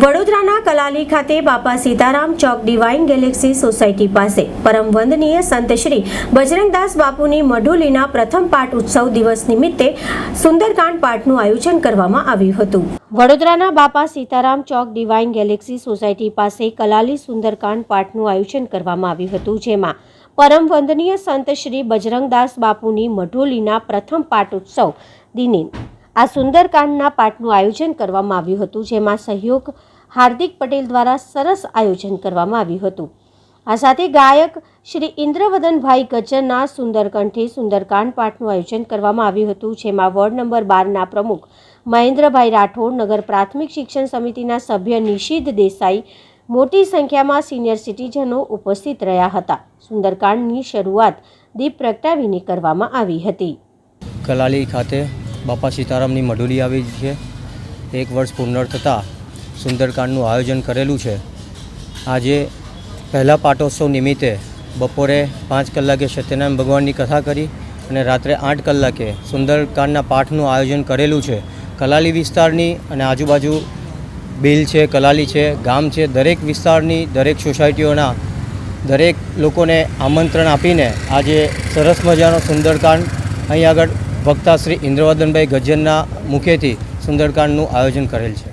વડોદરાના કલાલી ખાતે બાપા સીતારામ ચોક ડિવાઇન ગેલેક્સી સોસાયટી પાસે પરમ વંદનીય સંત શ્રી બજરંગદાસ બાપુની મઢુલીના પ્રથમ પાઠ ઉત્સવ દિવસ નિમિત્તે સુંદરકાંડ પાઠનું આયોજન કરવામાં આવ્યું હતું। વડોદરાના બાપા સીતારામ ચોક ડિવાઇન ગેલેક્સી સોસાયટી પાસે કલાલી સુંદરકાંડ પાઠનું આયોજન કરવામાં આવ્યું હતું, જેમાં પરમ વંદનીય સંત શ્રી બજરંગદાસ બાપુની મઢુલીના પ્રથમ પાઠ ઉત્સવ દિને આ સુંદરકાંડના પાઠનું આયોજન કરવામાં આવ્યું હતું, જેમાં સહયોગ હાર્દિક પટેલ દ્વારા સરસ આયોજન કરવામાં આવ્યું હતું। આ સાથે ગાયક શ્રી ઇન્દ્રવદનભાઈ ગજ્જરના સુંદરકંઠે સુંદરકાંડ પાઠનું આયોજન કરવામાં આવ્યું હતું, જેમાં વોર્ડ નંબર 12ના પ્રમુખ મહેન્દ્રભાઈ રાઠોડ, નગર પ્રાથમિક શિક્ષણ સમિતિના સભ્ય નિશિદ દેસાઈ, મોટી સંખ્યામાં સિનિયર સિટીઝનો ઉપસ્થિત રહ્યા હતા। સુંદરકાંડની શરૂઆત દીપ પ્રગટાવીને કરવામાં આવી હતી। કલાલી ખાતે બાપા સીતારામની મઢુલી આવી છે। 1 વર્ષ પૂર્ણ થતાં સુંદરકાંડનું આયોજન કરેલું છે। આજે પહેલા પાટોત્સવ નિમિત્તે બપોરે 5 કલાકે સત્યનારાયણ ભગવાનની કથા કરી અને રાત્રે 8 કલાકે સુંદરકાંડના પાઠનું આયોજન કરેલું છે। કલાલી વિસ્તારની અને આજુબાજુ બિલ છે, કલાલી છે, ગામ છે, દરેક વિસ્તારની દરેક સોસાયટીઓના દરેક લોકોને આમંત્રણ આપીને આજે સરસ મજાનો સુંદરકાંડ અહીં આગળ વક્તા શ્રી ઇન્દ્રવદનભાઈ ગજ્જરના મુખેથી સુંદરકાંડનું આયોજન કરેલ છે।